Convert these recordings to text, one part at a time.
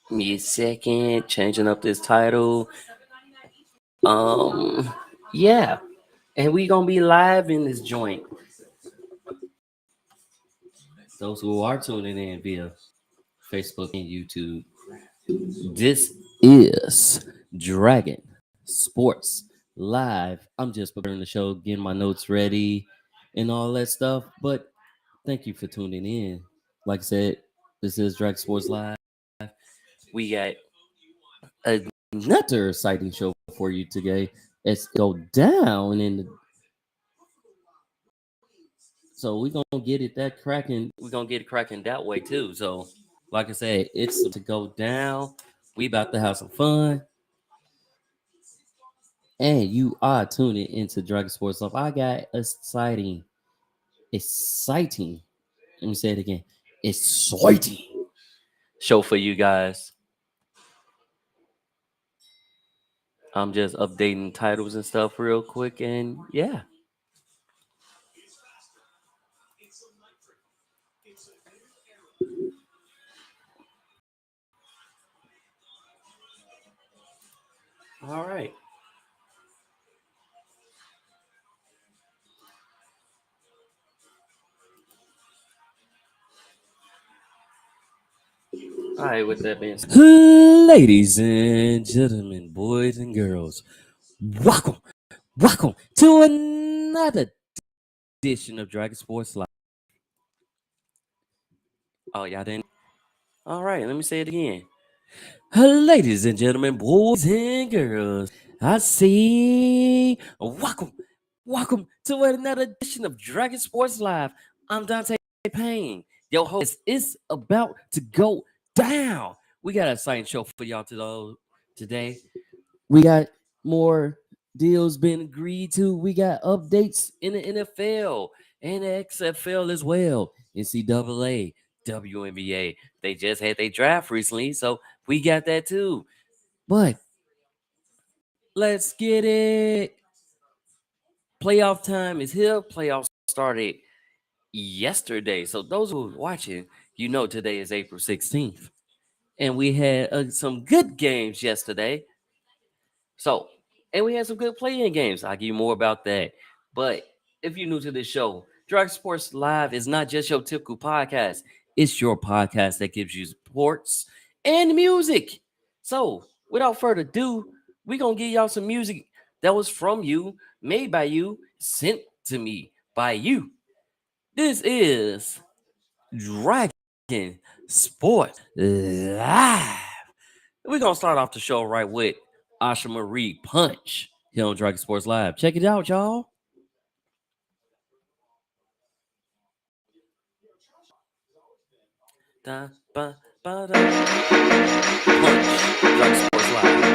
Give me a second, changing up this title. Yeah, and we gonna be live in this joint. Those who are tuning in via Facebook and YouTube, this is Dragon Sports Live. I'm just preparing the show, getting my notes ready, and all that stuff. But thank you for tuning in. Like I said, this is Dragon Sports Live. We got another exciting show for you today. It's go down in the so we're gonna get it that cracking. We're gonna get it cracking that way too. So, like I said, it's to go down. We about to have some fun. And you are tuning into Dragon Sports Live. I got exciting. Let me say it again. Exciting show for you guys. I'm just updating titles and stuff real quick, and yeah. All right. All right, with that being said, ladies and gentlemen, boys and girls, welcome to another edition of Dragon Sports Live. Oh, y'all didn't? All right, let me say it again. Ladies and gentlemen, boys and girls, I see. Welcome to another edition of Dragon Sports Live. I'm Dante Payne. Your host is about to go down. We got an exciting show for y'all today. We got more deals being agreed to. We got updates in the NFL and the XFL as well. NCAA, WNBA. They just had their draft recently, so we got that too. But let's get it. Playoff time is here. Playoffs started yesterday. So those who are watching, you know today is April 16th. And we had some good games yesterday. So, and we had some good playing games. I'll give you more about that. But if you're new to this show, Dragon Sports Live is not just your typical podcast. It's your podcast that gives you sports and music. So, without further ado, we're going to give y'all some music that was from you, made by you, sent to me by you. This is Dragon Sports Live. We're going to start off the show right with Asha Marie Punch here on Dragon Sports Live. Check it out, y'all. Da, ba, ba, da. Punch, Dragon Sports Live.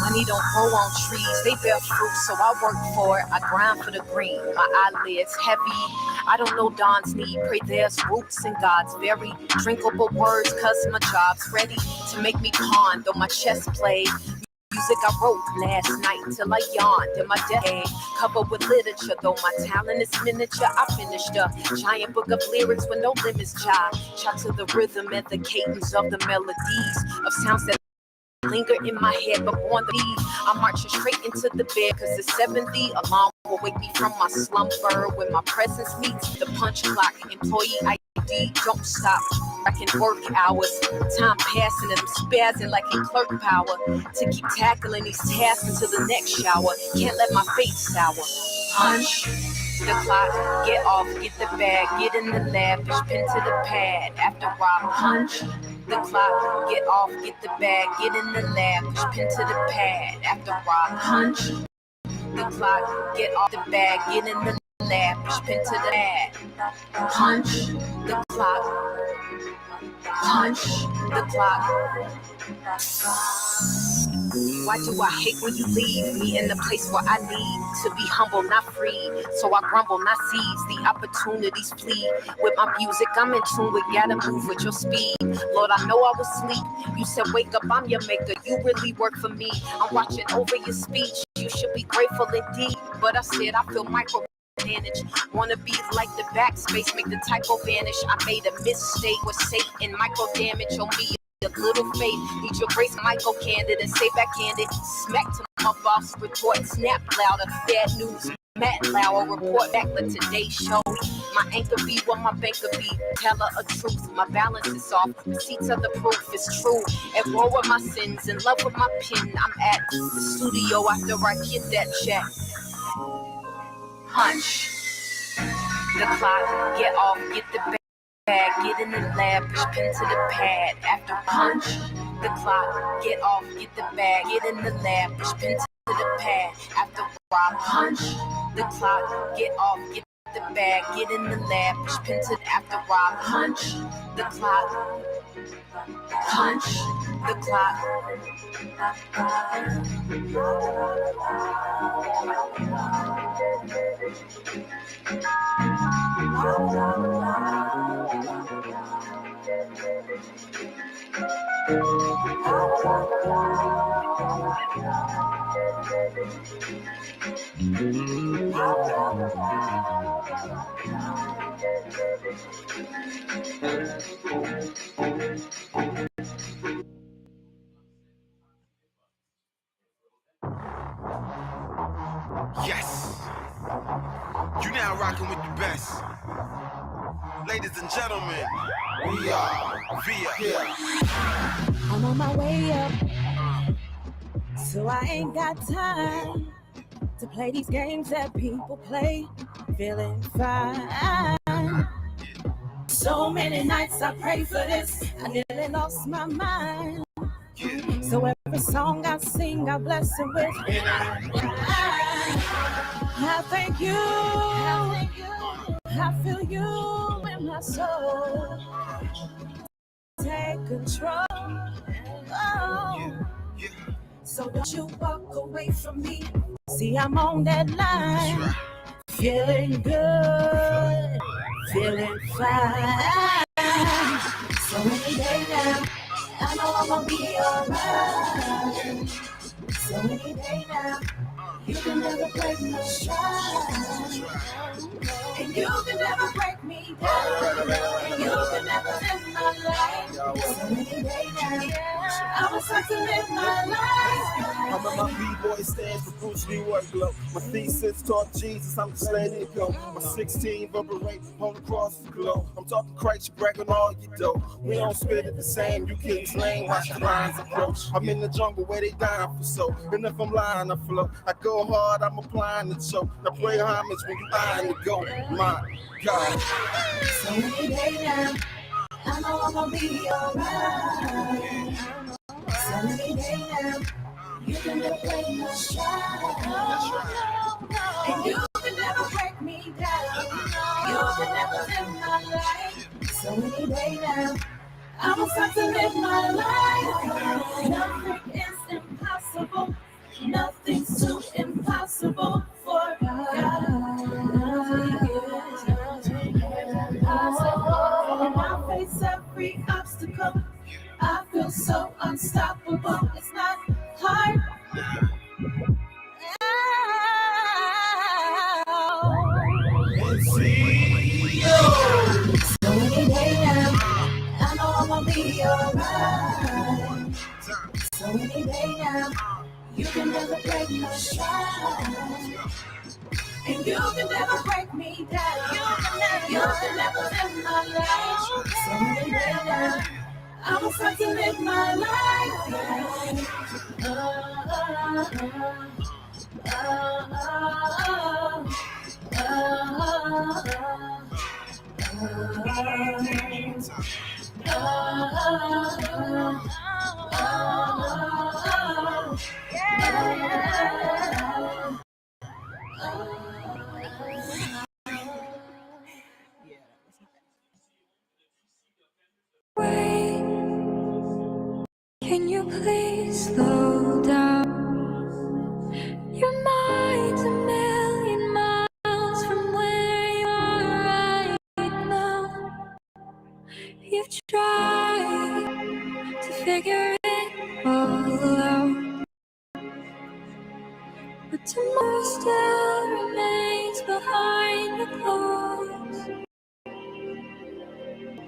Money don't grow on trees, they bear fruit, so I work for it. I grind for the green, my eyelids heavy. I don't know Don's need, pray there's roots in God's very drinkable words, cause my job's ready to make me con, though my chest play. Music I wrote last night till I yawned in my day, covered with literature, though my talent is miniature. I finished a giant book of lyrics with no limits, child. Shot to the rhythm and the cadence of the melodies of sounds that linger in my head, but on the beat, I'm marching straight into the bed, cause the 70 alarm will wake me from my slumber when my presence meets the punch clock. Employee ID, don't stop. I can work hours, time passing and I'm spazzing like in clerk power to keep tackling these tasks until the next shower. Can't let my face sour. Punch, the clock, get off, get the bag, get in the lab, bitch, pin to the pad. After I punch the clock, get off, get the bag, get in the lab, bitch, pin to the pad. After I punch the clock, get off the bag, get in the lab, bitch, pin to the pad. Punch the clock, punch the clock. Why do I hate when you leave me in the place where I need to be humble, not free? So I grumble, not seize the opportunities flee. With my music, I'm in tune with, gotta move with your speed. Lord, I know I was asleep. You said, wake up, I'm your maker. You really work for me. I'm watching over your speech. You should be grateful indeed. But I said, I feel micromanaged. Wanna be like the backspace, make the typo vanish. I made a mistake with Satan, micro damage on me. A little faith, need your grace, Michael Candid, and say backhanded. Smack to my boss, retort, snap louder. Bad news, Matt Lauer, report back the Today Show. My anchor be what my banker be. Tell her a truth, my balance is off. Receipts of the proof is true. At war with my sins, in love with my pen. I'm at the studio after I get that check. Punch the clock, get off, get the bag. Get in the lab, bitch, pin to the pad. After punch the clock, get off, get the bag. Get in the lab, bitch, pin to the pad. After I punch the clock, get off, get the bag. Get in the lab, bitch, pin to the. After I punch the clock, punch the clock. Yes, you now rocking with the best. Ladies and gentlemen, we are VIA. I'm on my way up, so I ain't got time to play these games that people play. Feeling fine. So many nights I pray for this, I nearly lost my mind. So every song I sing, I bless it with. I thank you, I feel you in my soul. Take control. Oh. So don't you walk away from me. See, I'm on that line. Feeling good, feeling fine. So any day now, I know I'm gonna be alright. So any day now, you can never break my stride. And you can never break me down. And you can never live my life. So any day now, I was start to live my life. I'm on my B-boy stands for Bruce Lee workload. My thesis taught Jesus, I'm just letting it go. My 16 reverberate all across the globe. I'm talking Christ, you bragging all you dough. We don't spit it the same, you kidding slang, watch the lines approach. I'm in the jungle where they dying for soul. And if I'm lying, I flow. I go hard, I'm applying the choke. Now play homage when you eyeing the goat. My God. So any day now, I know I'm gonna be alright. So any day now, you can never break my stride. And you can never break me down. You can never live my life. So any day now, I will start to live my life. Nothing is impossible. Nothing's too impossible for God. And I face every obstacle. I feel so unstoppable. It's not hard. So any day now, I know I'm gonna be alright. So any day now, you can never break my stride. And you can never break me down. You can never live my life. So any day now, I will start to live my life. Wait, can you please slow down? Your mind's a million miles from where you are right now. You've tried to figure it all out, but tomorrow still remains behind the clothes.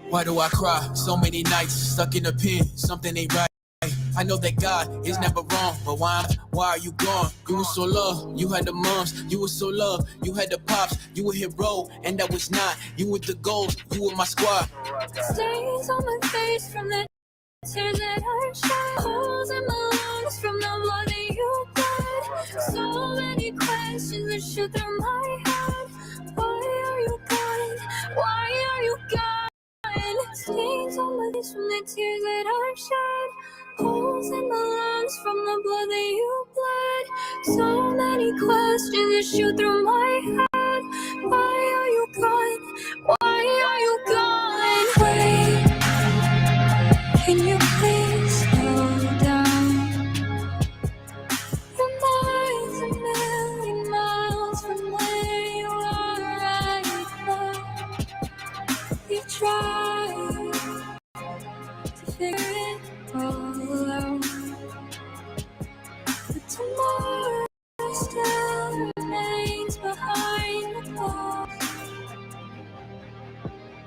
Why do I cry? So many nights stuck in a pen, something ain't right. I know that God is never wrong, but why are you gone? You were so loved, you had the moms, you were so loved, you had the pops, you were hero, and that was not. You were the goals, you were my squad. Stains on my face from the tears that I shed, holes in my lungs from the blood that you bled. So many questions that shoot through my head. Why are you gone? Why are you gone? Stains on my face from the tears that I shed, holes in my lungs from the blood that you bled. So many questions that shoot through my head. Why are you gone? Why are you gone? Wait, can you please slow down? Your mind's a million miles from where you are right now. You tried to figure it all out, but tomorrow still remains behind the clothes.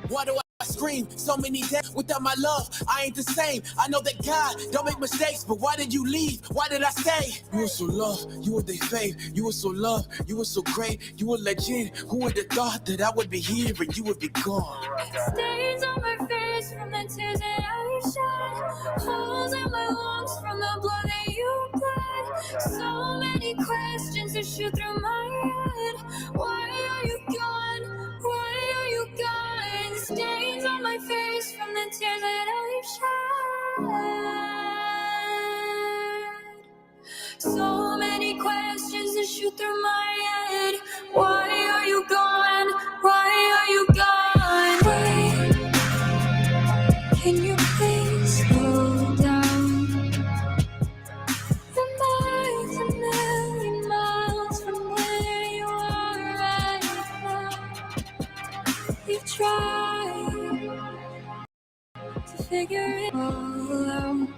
Why do I scream so many days without my love? I ain't the same. I know that God don't make mistakes, but why did you leave? Why did I stay? You were so loved, you were their fave. You were so loved, you were so great. You were legend. Who would have thought that I would be here and you would be gone? Stains on my face from the tears that I shed, holes in my lungs from the blood that you bled. So many questions that shoot through my head. Why are you gone? Why are you gone? Stains on my face from the tears that I shed. So many questions that shoot through my head. Why are you gone? Why are you gone? Wait, can you please slow down? Your mind's a million miles from where you are right now. You've tried to figure it all out,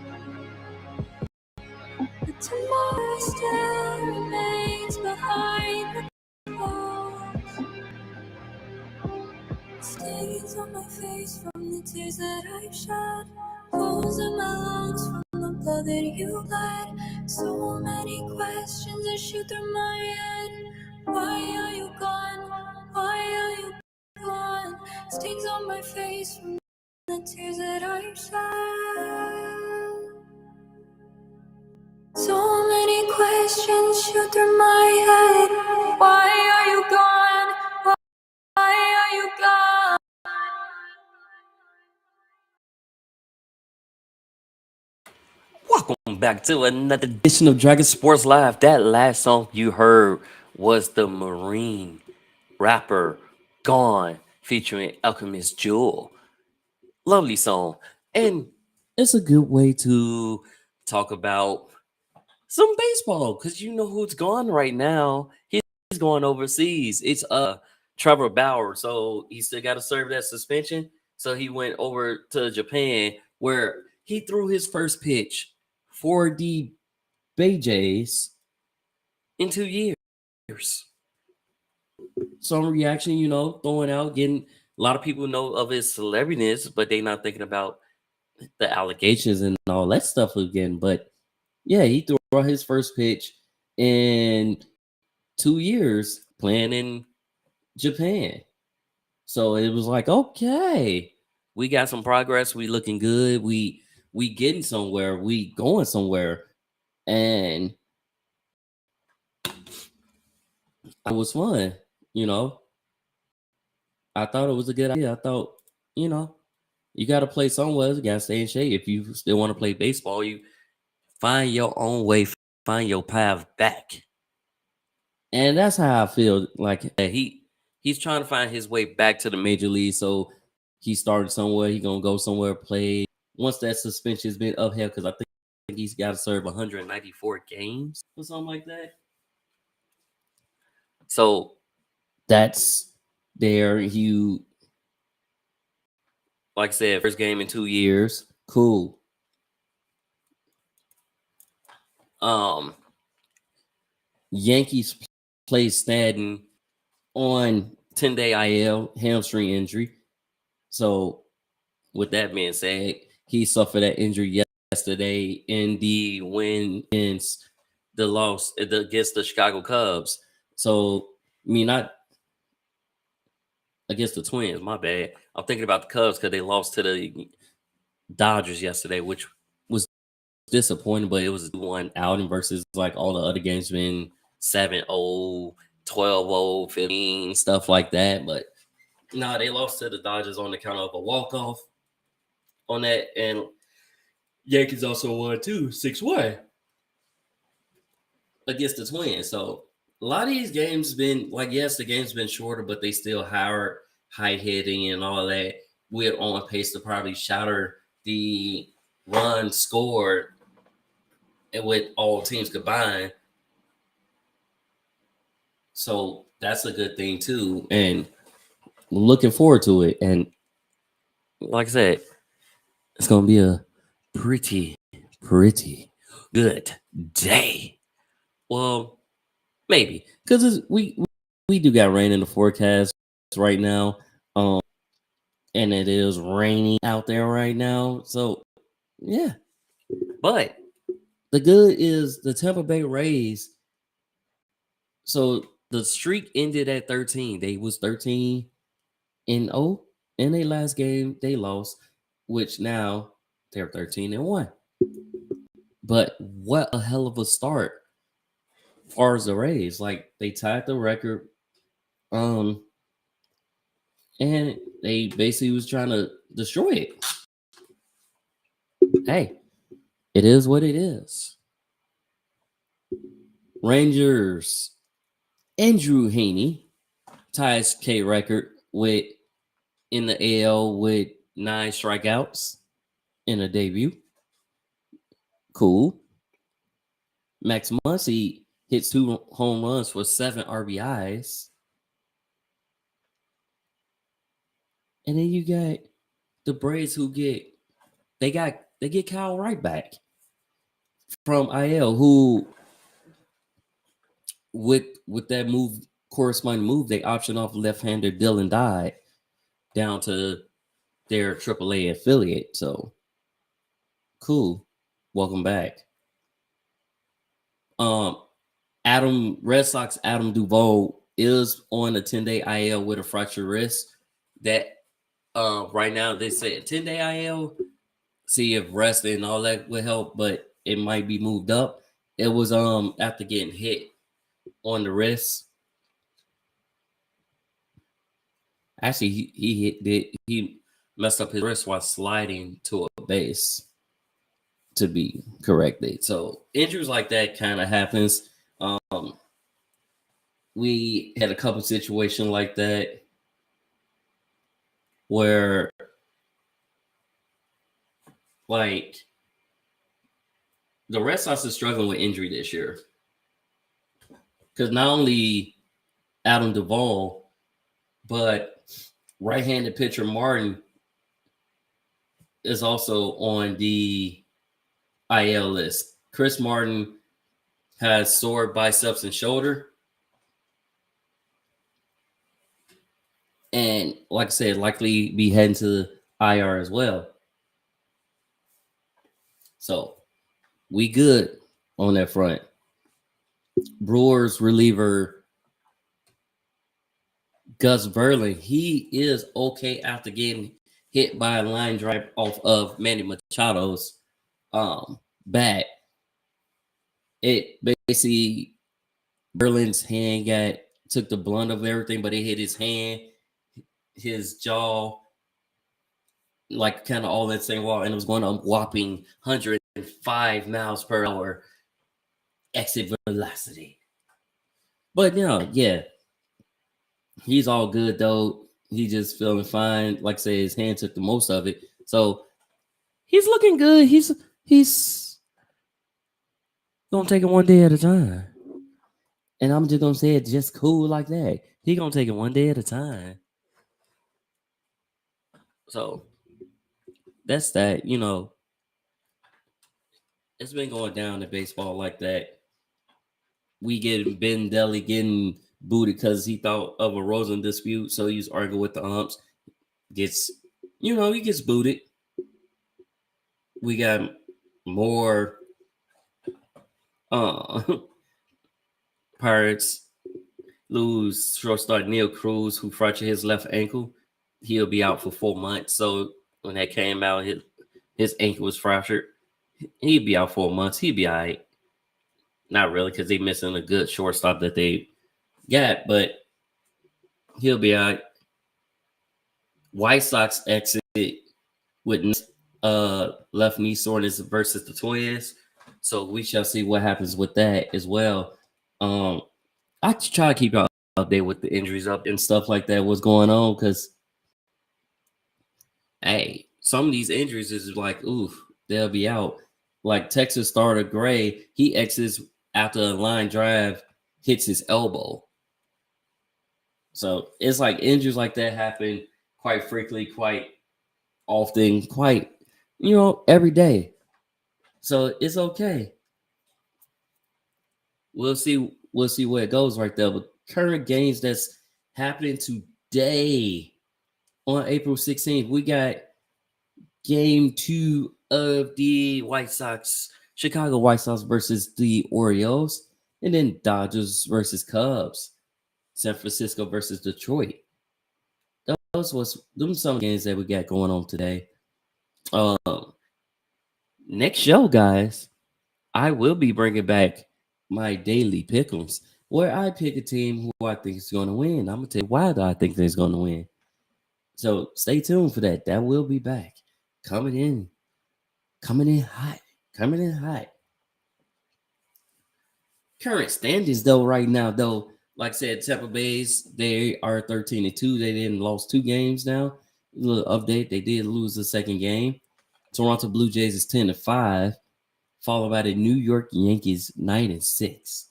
but tomorrow still remains behind the clothes. Stains on my face from the tears that I shed, holes in my lungs from the blood that you bled. So many questions that shoot through my head. Why are you gone? Why are you gone? Stains on my face from the tears that I shed. So many questions shoot through my head. Why are you gone? Why are you gone? Welcome back to another edition of Dragon Sports Live. That last song you heard was the Marine rapper Gone featuring Alchemist Jewel. Lovely song. And it's a good way to talk about some baseball because you know who's gone right now. He's going overseas. It's Trevor Bauer. So he still got to serve that suspension. So he went over to Japan where he threw his first pitch for the Bay Jays in 2 years. Some reaction, you know, throwing out, getting a lot of people know of his celebrityness, but they not thinking about the allegations and all that stuff again. But yeah, he threw out his first pitch in 2 years playing in Japan. So it was like, okay, we got some progress. We looking good. We getting somewhere. We going somewhere. And it was fun, you know. I thought it was a good idea. I thought, you know, you got to play somewhere. You got to stay in shape. If you still want to play baseball, you find your own way, find your path back. And that's how I feel. Like he's trying to find his way back to the major league. So he started somewhere. He gonna go somewhere, play. Once that suspension's been upheld, because I think he's got to serve 194 games or something like that. So that's there. You, like I said, first game in 2 years. Cool. Yankees play Stanton on 10-day IL hamstring injury. So with that being said, he suffered that injury yesterday in the win against the loss against the Chicago Cubs. So, I mean, not against the Twins, my bad. I'm thinking about the Cubs because they lost to the Dodgers yesterday, which was disappointing, but it was 1 outing versus like all the other games been 7-0, 12-0, 15, stuff like that. But no, they lost to the Dodgers on the count of a walk-off on that, and Yankees also won too, 6-1 against the Twins. So a lot of these games been like, yes, the game's been shorter, but they still higher height hitting and all that. We're on pace to probably shatter the run scored with all teams combined. So that's a good thing too, and looking forward to it. And like I said, it's gonna be a pretty good day. Well, maybe because we do got rain in the forecast right now, and it is raining out there right now. So yeah, but the good is the Tampa Bay Rays. So the streak ended at 13. They was 13-0 in their last game. They lost, which now they're 13-1. But what a hell of a start as far as the Rays. Like, they tied the record. And they basically was trying to destroy it. Hey, it is what it is. Rangers, Andrew Heaney ties K record with in the AL with 9 strikeouts in a debut. Cool. Max Muncy hits 2 home runs for 7 RBIs. And then you got the Braves who get Kyle Wright back from IL, who with that move, corresponding move, they optioned off left-hander Dylan Dodd down to their AAA affiliate. So cool. Welcome back. Red Sox Adam Duvall is on a 10-day IL with a fractured wrist. That right now they say a 10-day IL. See if rest and all that would help, but it might be moved up. It was after getting hit on the wrist. Actually, he messed up his wrist while sliding to a base, to be corrected. So injuries like that kind of happens. We had a couple situations like that where, like, the Red Sox is struggling with injury this year. Because not only Adam Duvall, but right-handed pitcher Martin is also on the IL list. Chris Martin has sore biceps and shoulder. And like I said, likely be heading to IR as well. So we good on that front. Brewers reliever Gus Verlin, he is okay after getting hit by a line drive off of Manny Machado's bat. It basically, Verlin's hand took the blunt of everything, but it hit his hand. his jaw, like kind of all that same wall, and it was going a whopping 105 miles per hour exit velocity. But yeah, he's all good though. He's just feeling fine. Like I say, his hand took the most of it, so he's looking good. He's gonna take it one day at a time, and I'm just gonna say it just cool like that. He gonna take it one day at a time. So that's that. It's been going down in baseball like that. We get Ben Deli getting booted because he thought of a Rosen dispute, so he's arguing with the umps. He gets booted. We got more Pirates lose shortstop Neil Cruz, who fractured his left ankle. He'll be out for 4 months. So when that came out, his ankle was fractured. He'd be out 4 months. He'd be all right. Not really, because they're missing a good shortstop that they got, but he'll be all right. White Sox exit with left knee soreness versus the Twins. So we shall see what happens with that as well. I try to keep y'all updated with the injuries up and stuff like that, what's going on, because hey, some of these injuries is like, oof, they'll be out. Like Texas starter Gray, he exits after a line drive hits his elbow. So it's like injuries like that happen quite frequently, quite often, quite, every day. So it's okay. We'll see where it goes right there. But current games that's happening today on April 16th, we got game 2 of the Chicago White Sox versus the Orioles, and then Dodgers versus Cubs, San Francisco versus Detroit. Those some games that we got going on today. Next show, guys, I will be bringing back my daily pick'ems, where I pick a team who I think is going to win. I'm gonna tell you why I think they're going to win. So stay tuned for that. That will be back, coming in hot. Current standings though, right now though, like I said, Tampa Bay's, they are 13-2. They didn't lost 2 games now. A little update, they did lose the second game. Toronto Blue Jays is 10-5, followed by the New York Yankees 9-6.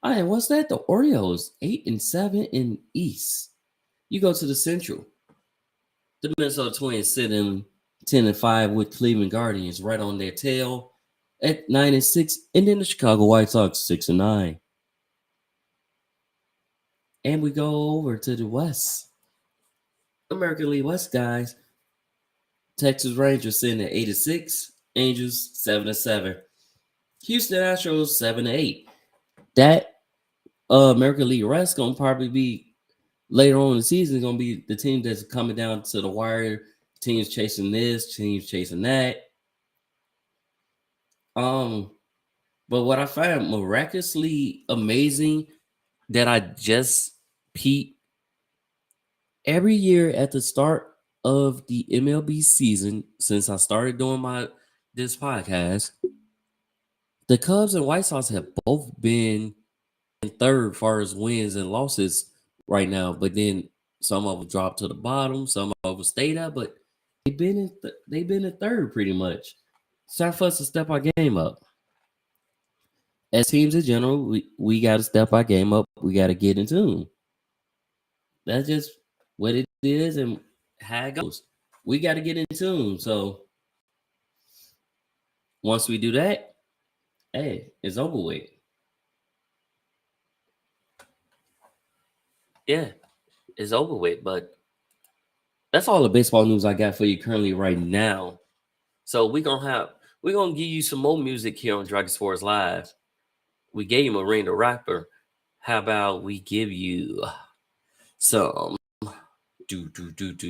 All right, what's that? The Orioles 8-7 in East. You go to the Central. The Minnesota Twins sitting 10-5 with Cleveland Guardians right on their tail at 9-6, and then the Chicago White Sox 6-9. And we go over to the West. American League West, guys. Texas Rangers sitting at 8-6. Angels 7-7. Houston Astros 7-8. That American League West gonna probably be later on in the season. Gonna be the team that's coming down to the wire. Teams chasing this, teams chasing that. But what I find miraculously amazing that I just peeped every year at the start of the MLB season, since I started doing this podcast, the Cubs and White Sox have both been in third as far as wins and losses right now. But then some of them dropped to the bottom, some of them stayed up, but they've been in third pretty much. It's time for us to step our game up. As teams in general, we got to step our game up. We got to get in tune. That's just what it is and how it goes. We got to get in tune. So once we do that, hey, it's over with. Yeah, it's over with. But that's all the baseball news I got for you currently right now. So we're gonna give you some more music here on Dragon Sports Live. We gave you Marine the Rapper. How about we give you some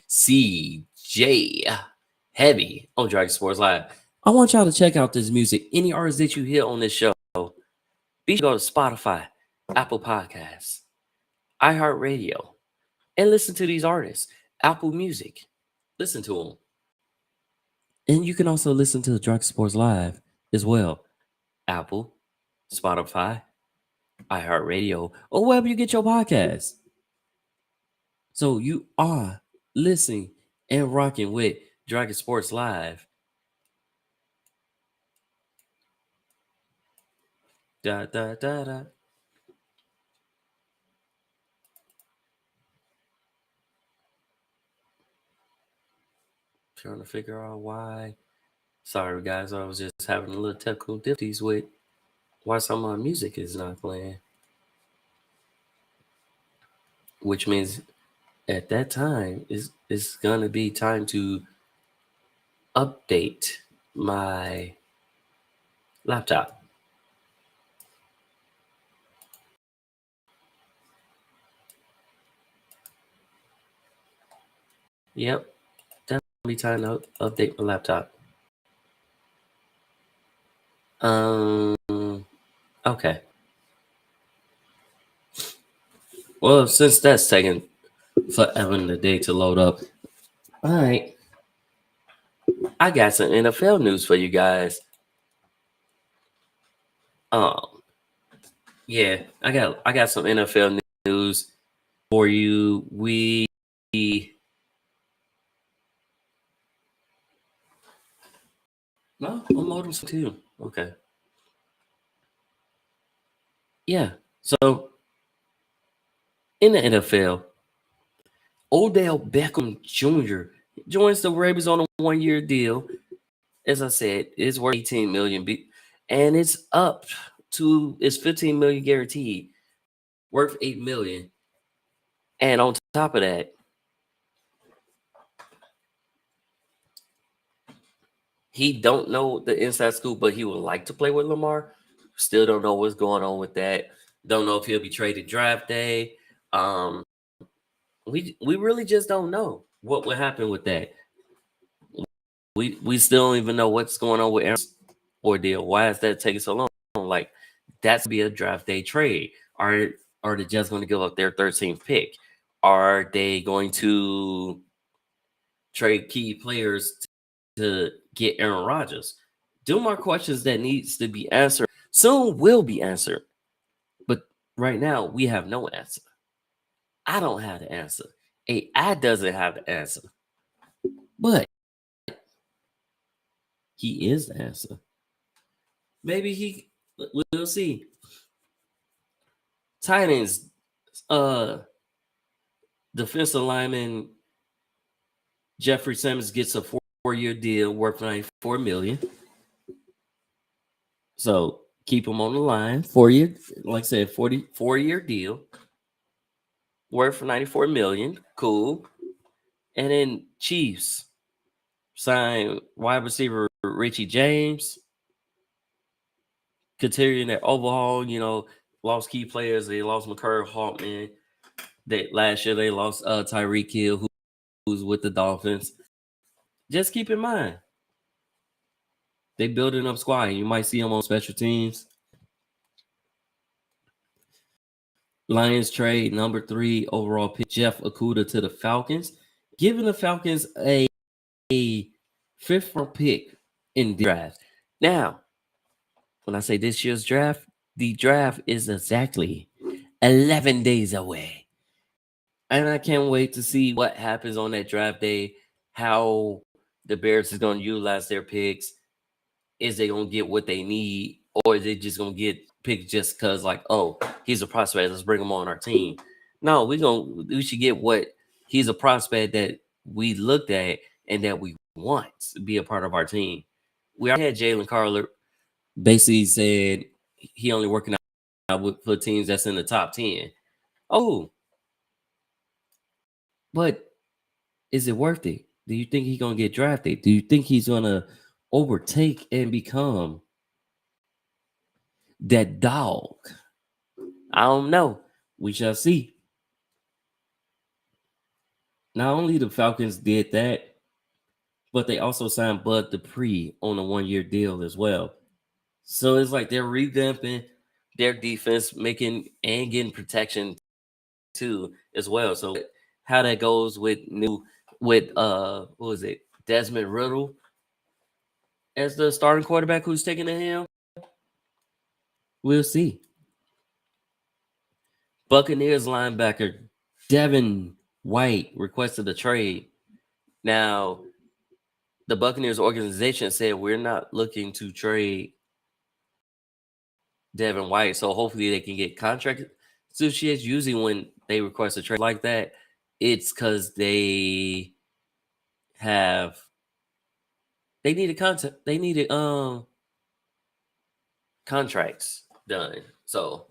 CJ Heavy on Dragon Sports Live. I want y'all to check out this music. Any artists that you hear on this show, be sure to go to Spotify, Apple Podcasts, iHeartRadio, and listen to these artists. Apple Music, listen to them. And you can also listen to Drunk Sports Live as well. Apple, Spotify, iHeartRadio, or wherever you get your podcasts. So you are listening and rocking with Dragon Sports Live. Da da da da. Trying to figure out why. Sorry, guys, I was just having a little technical difficulties with why some of my music is not playing. Which means at that time it's gonna be time to update my laptop. Yep, definitely time to update my laptop. Okay. Well, since that's taking forever in the day to load up, all right. I got some NFL news for you guys. Yeah, I got some NFL news for you. No, I'm loading too. Okay. Yeah. So in the NFL, Odell Beckham Jr. joins the Ravens on a 1-year deal. As I said, it's worth $18 million, and it's up to it's $15 million guaranteed, worth $8 million. And on top of that, he don't know the inside scoop, but he would like to play with Lamar. Still don't know what's going on with that. Don't know if he'll be traded draft day. We really just don't know what will happen with that. We still don't even know what's going on with Aaron's ordeal. Why is that taking so long? Like, that's be a draft day trade. Are they just going to give up their 13th pick? Are they going to trade key players to get Aaron Rodgers? Those are questions that needs to be answered. Soon will be answered. But right now, we have no answer. I don't have the answer. AI doesn't have the answer. But he is the answer. Maybe we'll see. Titans, defensive lineman Jeffrey Simmons gets a 4-year deal worth $94 million. So keep him on the line. 4-year, like I said, 4-year deal worth $94 million. Cool. And then Chiefs sign wide receiver Richie James. Continuing their overhaul, lost key players. They lost McCurry Hartman. Last year they lost Tyreek Hill, who's with the Dolphins. Just keep in mind, they building up squad. You might see them on special teams. Lions trade number 3 overall pick Jeff Okudah to the Falcons, giving the Falcons a 5th-round pick in the draft. Now, when I say this year's draft, the draft is exactly 11 days away. And I can't wait to see what happens on that draft day, how the Bears is going to utilize their picks. Is they going to get what they need, or is they just going to get picked just because, like, oh, he's a prospect, let's bring him on our team? No, we should get what he's a prospect that we looked at and that we want to be a part of our team. We already had Jalen Carter basically said he only working out for teams that's in the top 10. Oh, but is it worth it? Do you think he's going to get drafted? Do you think he's going to overtake and become that dog? I don't know. We shall see. Not only the Falcons did that, but they also signed Bud Dupree on a 1-year deal as well. So it's like they're revamping their defense, making and getting protection too as well. So how that goes with what was it, Desmond Riddle as the starting quarterback who's taking the helm. We'll see. Buccaneers linebacker Devin White requested a trade. Now, the Buccaneers organization said we're not looking to trade Devin White, so hopefully they can get contract associates. Usually when they request a trade like that, it's because they needed contracts done. So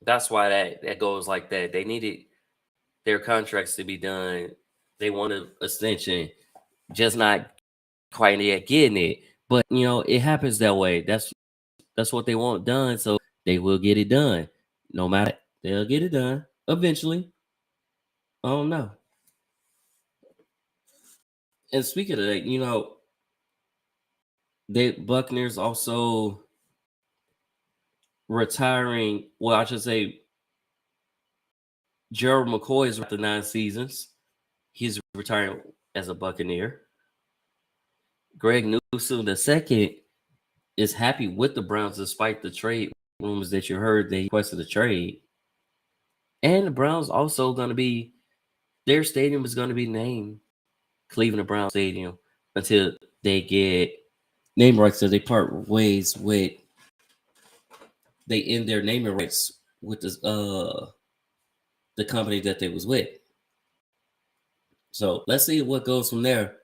that's why that goes like that. They needed their contracts to be done. They wanted extension, just not quite yet getting it. But it happens that way. That's what they want done. So they will get it done. No matter, they'll get it done eventually. I don't know. And speaking of that, the Buccaneers also retiring. Well, I should say Gerald McCoy is after 9 seasons. He's retiring as a Buccaneer. Greg Newsome II is happy with the Browns despite the trade rumors that you heard they requested a trade. And the Browns also going to be, their stadium is going to be named Cleveland Browns Stadium until they get name rights. So they part ways with, they end their naming rights with the company that they was with. So let's see what goes from there.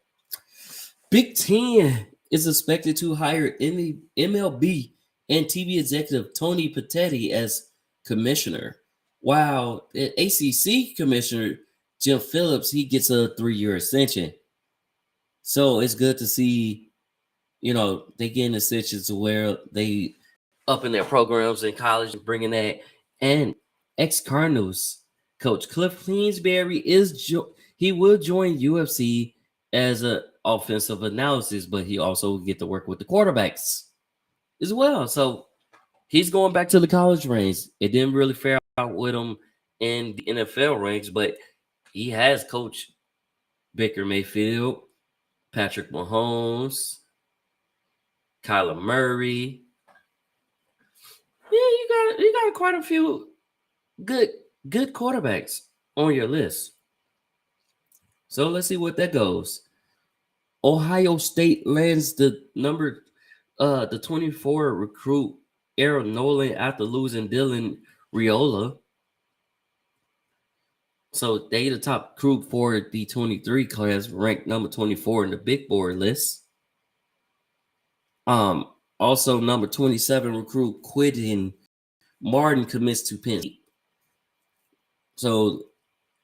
Big Ten is expected to hire MLB and TV executive Tony Petitti as commissioner, while the ACC commissioner Jim Phillips, he gets a 3-year extension. So it's good to see, they get in extensions to where they up in their programs in college and bringing that. And ex-Cardinals coach Cliff Kingsbury he will join UFC as an offensive analysis, but he also get to work with the quarterbacks as well. So he's going back to the college range. It didn't really fare out with him in the NFL range, but he has coached Baker Mayfield, Patrick Mahomes, Kyler Murray. Yeah, you got quite a few good quarterbacks on your list. So let's see what that goes. Ohio State lands the 24 recruit Aaron Nolan after losing Dylan Riola. So they the top recruit for the 23 class, ranked number 24 in the big board list. Also number 27 recruit Quentin Martin commits to Penn State. So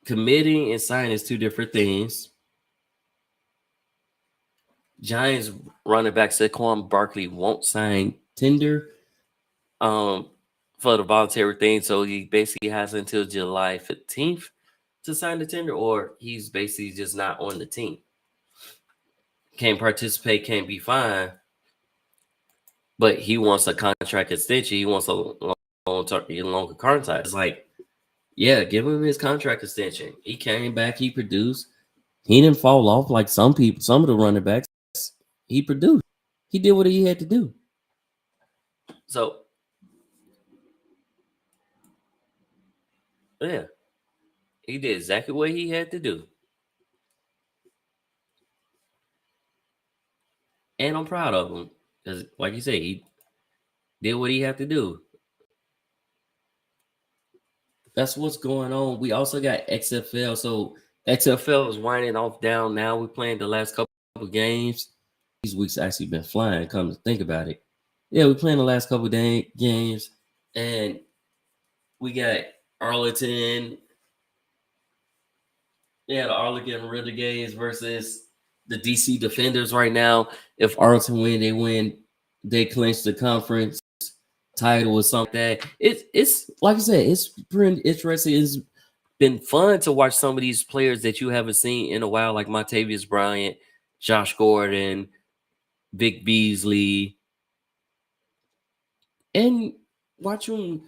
committing and signing is two different things. Giants running back Saquon Barkley won't sign tender for the voluntary thing. So he basically has until July 15th to sign the tender, or he's basically just not on the team. Can't participate, can't be fined. But he wants a contract extension. He wants a longer contract. It's like, yeah, give him his contract extension. He came back, he produced. He didn't fall off like some of the running backs. He produced. He did what he had to do. So, yeah, he did exactly what he had to do. And I'm proud of him. Because, like you say, he did what he had to do. That's what's going on. We also got XFL. So, XFL is winding off down now. We're playing the last couple of games. These weeks actually been flying, come to think about it. Yeah, we're playing the last couple of games. And we got Arlington. Yeah, the Arlington Renegades versus the DC Defenders right now. If Arlington win, they clinch the conference title or something like that. It's like I said, it's pretty interesting. It's been fun to watch some of these players that you haven't seen in a while, like Montavious Bryant, Josh Gordon, Vic Beasley, and watch them,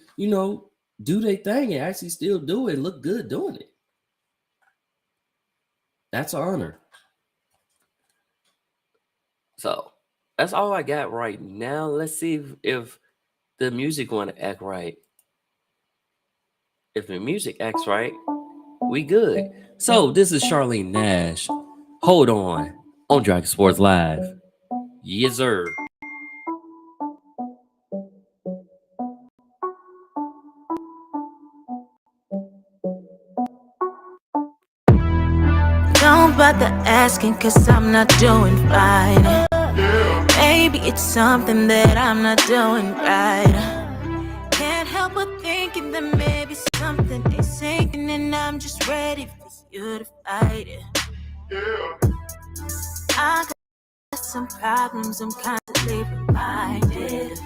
do their thing and actually still do it and look good doing it. That's an honor. So that's all I got right now. Let's see if the music want to act right. If the music acts right, we good. So this is Charlene Nash. Hold on Dragon Sports Live. Yes, sir. Don't bother asking, cause I'm not doing fine. Maybe it's something that I'm not doing right. Can't help but thinking that maybe something is sinking, and I'm just ready for you to fight it. I got some problems, I'm constantly reminded.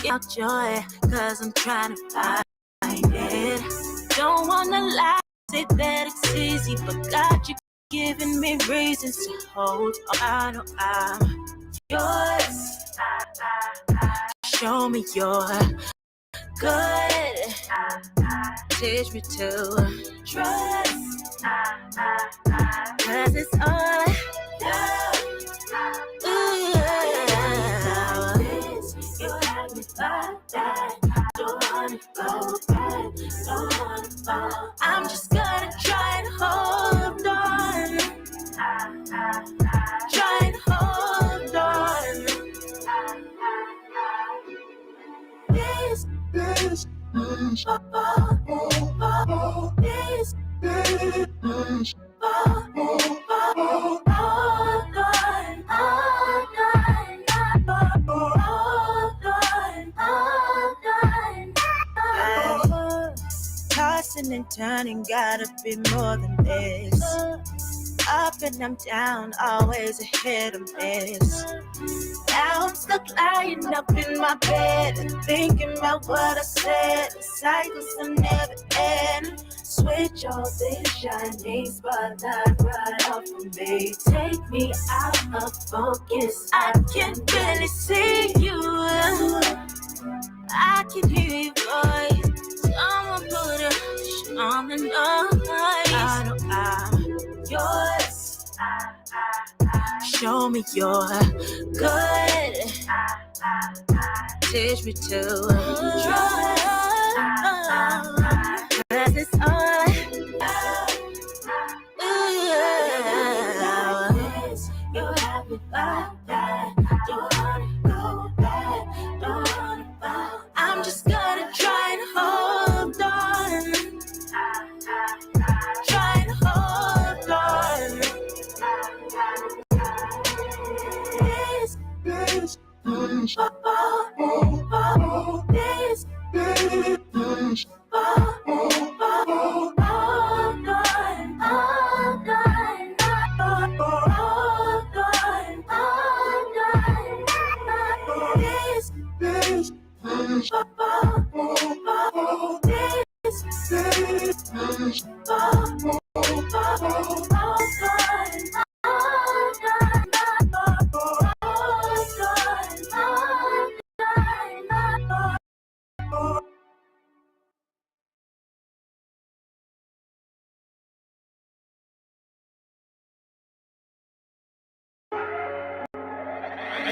Get joy, cause I'm trying to find it. Don't wanna lie, say that it's easy, but God, you giving me reasons to hold on. I know I'm yours. Show me you're good. Teach me to trust. Cause it's all you have me like that. Don't wanna go back. Don't wanna fall. I'm just gonna try and hold on. Try and hold on. This tossing and turning, gotta be more than this. Up and I'm down, always a hit or miss. Now I'm stuck lying up in my bed and thinking about what I said. The cycles will never end. Switch all this shining spotlight right off of me. Take me out of focus. I can't barely see you. I can hear your voice. Someone put a hush on the noise. I know I'm yours. Show me you're good. Teach me to trust. Cause it's all you have me like that. Don't wanna go back. Don't wanna fall. I'm just gonna try and hold on. Try and hold on.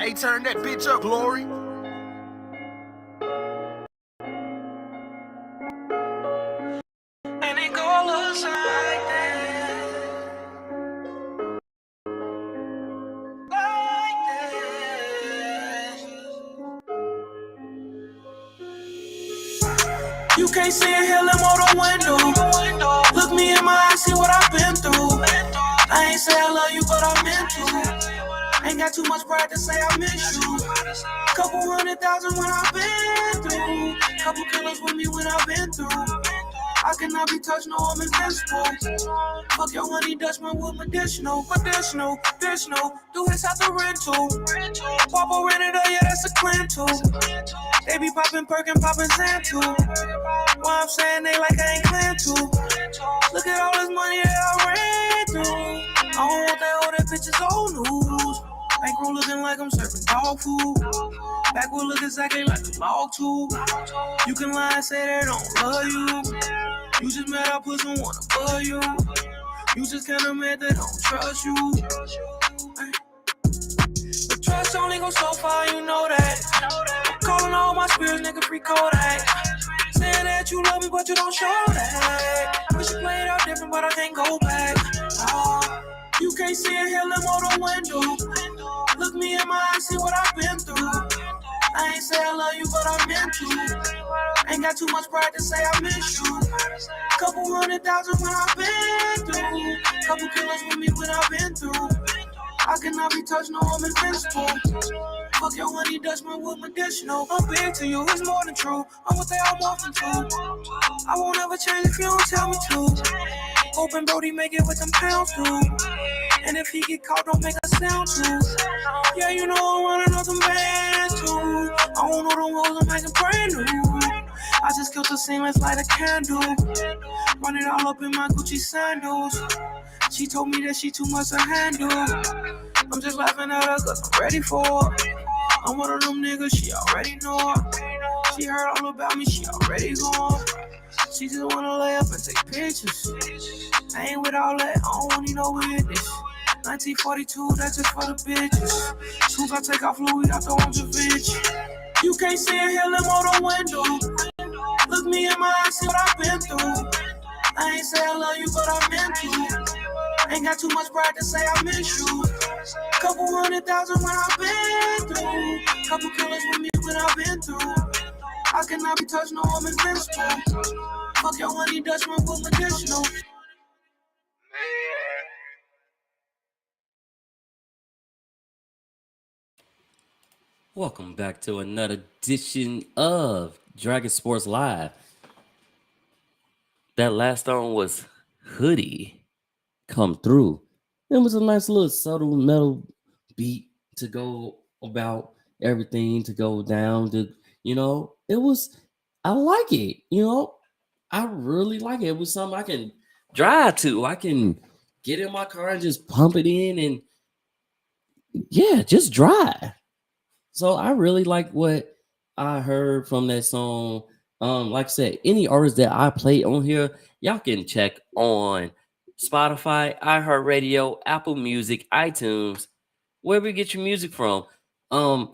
Hey, turn that bitch up, Glory. And it goes like that. Like that. You can't see a hill and motor window. Look me in my eyes, see what I've been through. I ain't say I love you, but I meant to. Ain't got too much pride to say I miss you. Couple 100,000 when I've been through. Couple killers with me when I've been through. I cannot be touched, no, I'm invincible. Fuck your honey Dutchman with medicinal. Do his out the rental. Papa rented her, yeah, that's a clan too. They be poppin' perk and poppin' Xantu. Why I'm saying they like I ain't clan too. Look at all this money that I ran through. I don't want that old that bitches old news. crew looking like I'm serving dog food. Back will look exactly like the log too. You can lie and say they don't love you. You just mad I put someone above you. You just kinda mad they don't trust you. But trust only goes so far, you know that. I'm calling all my spirits, nigga, free Kodak. Saying that you love me, but you don't show that. Wish you played out different, but I can't go back. You can't see a hill more the window. Look me in my eyes, see what I've been through. I ain't say I love you, but I meant to. Ain't got too much pride to say I miss you. Couple 100,000 when I've been through. Couple killers with me when I've been through. I cannot be touched, no, I'm invincible. Fuck your honey Dutchman with medicinal. I'm big to you, it's more than true. I'm what they all morphin' to. I won't ever change if you don't tell me to. Hoping Brody make it with them pounds too. And if he get caught, don't make a sound too. Yeah, you know I'm running on some bands too. I don't know them hoes, I'm making brand new. I just killed the same as light a candle. Run it all up in my Gucci sandals. She told me that she too much to handle. I'm just laughing at her cause I'm ready for her. I'm one of them niggas, she already know her. She heard all about me, she already gone. She just wanna lay up and take pictures. I ain't with all that, I don't need no witness. 1942, that's just for the bitches. Soon as I take off Louis, I throw on Javich. You can't see a hill more the window. Look me in my eyes, see what I've been through. I ain't say I love you, but I meant to. Ain't got too much pride to say I miss you. Couple 100,000 when I've been through. Couple killers with me when I've been through. I cannot be touched, no, I'm invincible. Fuck your honey Dutchman with medicinal. Welcome back to another edition of Dragon Sports Live. That last song was Hoodie Come Through. It was a nice little subtle metal beat to go about everything, to go down, to, it was, I like it, I really like it. It was something I can drive to. I can get in my car and just pump it in and, yeah, just drive. So I really like what I heard from that song. Like I said, any artists that I play on here, y'all can check on Spotify, iHeartRadio, Apple Music, iTunes, wherever you get your music from. And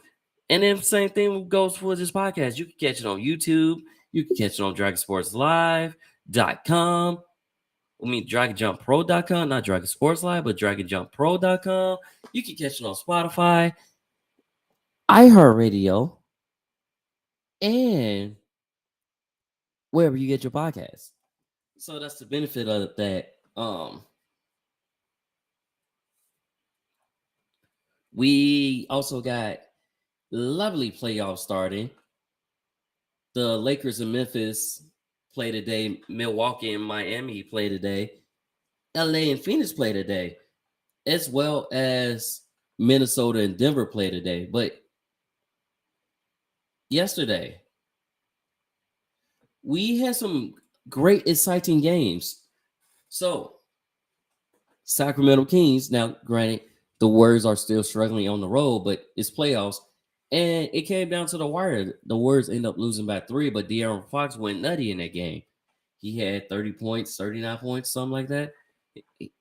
then same thing goes for this podcast. You can catch it on YouTube. You can catch it on DragonSportsLive.com. DragonJumpPro.com, not Dragon Sports Live, but DragonJumpPro.com. You can catch it on Spotify, iHeartRadio, and wherever you get your podcasts. So that's the benefit of that. We also got lovely playoffs starting. The Lakers and Memphis play today. Milwaukee and Miami play today. LA and Phoenix play today, as well as Minnesota and Denver play today. But yesterday, we had some great, exciting games. So, Sacramento Kings, now granted, the Warriors are still struggling on the road, but it's playoffs. And it came down to the wire. The Warriors end up losing by 3, but De'Aaron Fox went nutty in that game. He had 30 points, 39 points, something like that.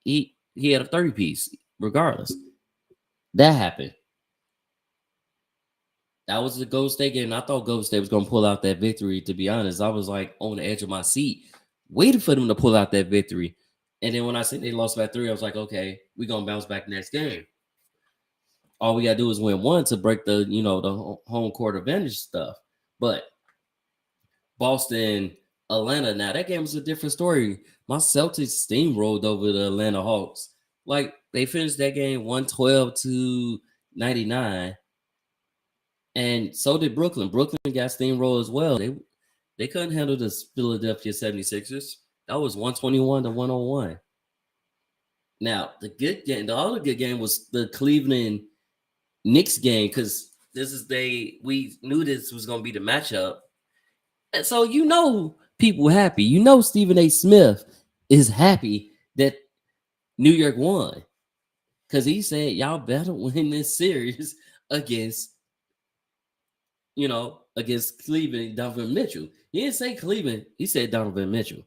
He had a 30-piece, regardless. That happened. That was the Golden State game. I thought Golden State was going to pull out that victory, to be honest. I was like on the edge of my seat, waiting for them to pull out that victory. And then when I said they lost by 3, I was like, okay, we're going to bounce back next game. All we got to do is win 1 to break the, the home court advantage stuff. But Boston, Atlanta, now that game was a different story. My Celtics steamrolled over the Atlanta Hawks. Like, they finished that game 112-99. And so did Brooklyn. Brooklyn got steamrolled as well. They couldn't handle the Philadelphia 76ers. That was 121-101. Now, the other good game was the Cleveland Knicks game, because we knew this was going to be the matchup. And so, people happy. Stephen A. Smith is happy that New York won. Because he said, y'all better win this series against, against Cleveland, Donovan Mitchell. He didn't say Cleveland. He said Donovan Mitchell.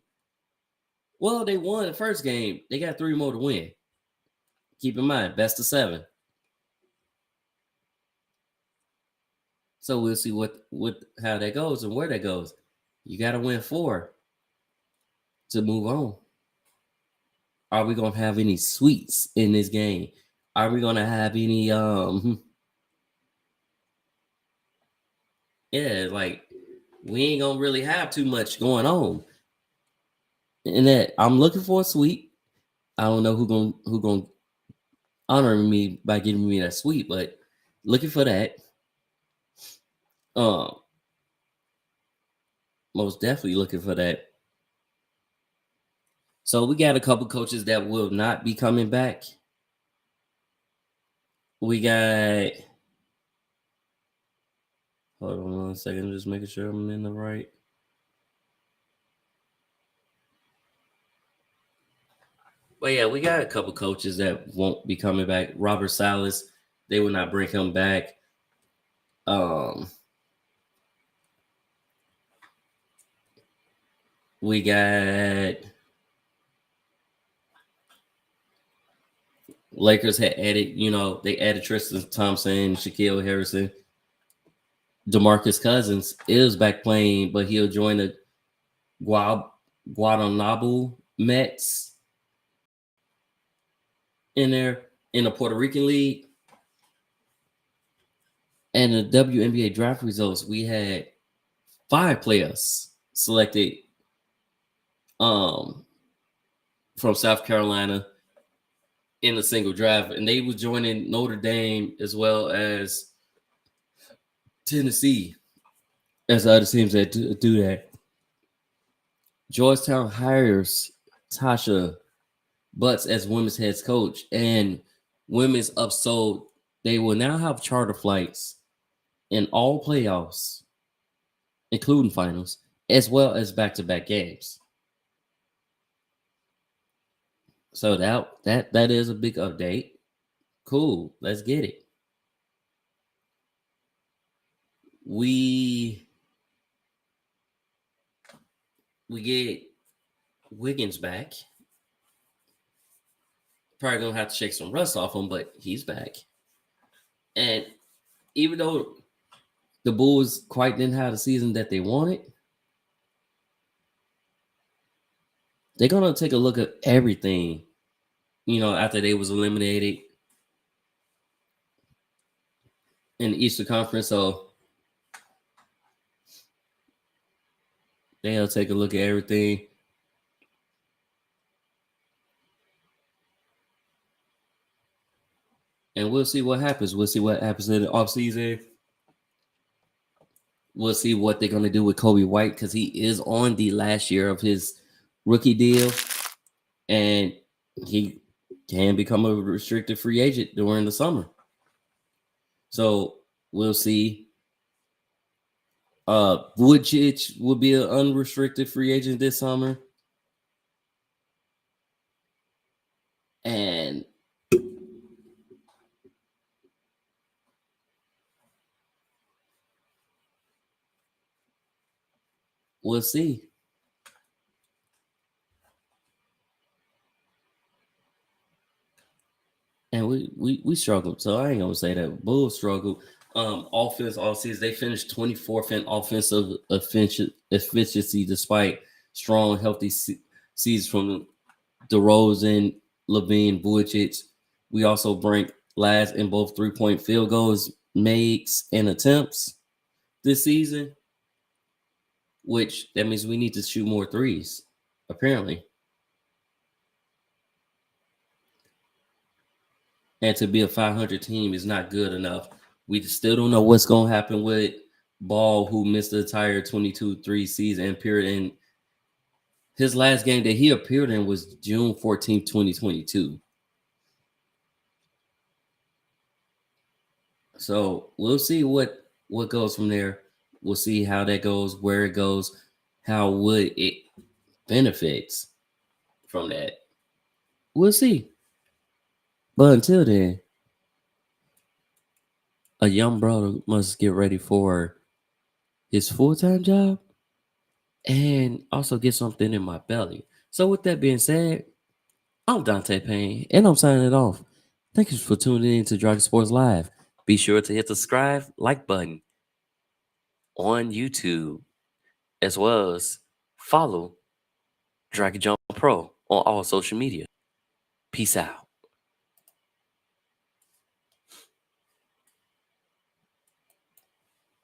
Well, they won the first game. They got 3 more to win. Keep in mind, best of 7. So we'll see how that goes and where that goes. You got to win 4 to move on. Are we going to have any sweets in this game? Are we going to have any we ain't going to really have too much going on. And that I'm looking for a sweep. I don't know who going honor me by giving me that sweep, but looking for that. Most definitely looking for that. So we got a couple coaches that will not be coming back. We got, hold on 1 second, just making sure I'm in the right. But yeah, we got a couple coaches that won't be coming back. Robert Salas, they will not bring him back. We got Lakers had added, they added Tristan Thompson, Shaquille Harrison. DeMarcus Cousins is back playing, but he'll join the Guadalajara Mets in the Puerto Rican League. And the WNBA draft results, we had 5 players selected from South Carolina in a single draft, and they were joining Notre Dame as well as Tennessee as other teams that do that. Georgetown hires Tasha Butts as women's head coach, and women's upsold. They will now have charter flights in all playoffs, including finals, as well as back-to-back games. So that is a big update. Cool. Let's get it. We get Wiggins back. Probably gonna have to shake some rust off him, but he's back. And even though the Bulls quite didn't have the season that they wanted, they're gonna take a look at everything, after they was eliminated in the Eastern Conference. So they'll take a look at everything. And we'll see what happens. We'll see what happens in the offseason. We'll see what they're going to do with Kobe White, because he is on the last year of his rookie deal. And he can become a restricted free agent during the summer. So we'll see. Vučić will be an unrestricted free agent this summer. And we'll see. And we struggled. So I ain't gonna say that. Bulls struggled. Offense all season, they finished 24th in offensive efficiency despite strong, healthy seasons from DeRozan, Levine, Vučić. We also ranked last in both 3-point field goals, makes, and attempts this season, which that means we need to shoot more threes, apparently. And to be a 500 team is not good enough. We still don't know what's going to happen with Ball, who missed the entire 22-3 season and appeared in his last game that he appeared in was June 14, 2022. So we'll see what goes from there. We'll see how that goes, where it goes, how would it benefits from that. We'll see. But until then, a young brother must get ready for his full-time job and also get something in my belly. So with that being said, I'm Dante Payne, and I'm signing it off. Thank you for tuning in to Dragon Sports Live. Be sure to hit the subscribe, like button on YouTube, as well as follow Dragon Jump Pro on all social media. Peace out.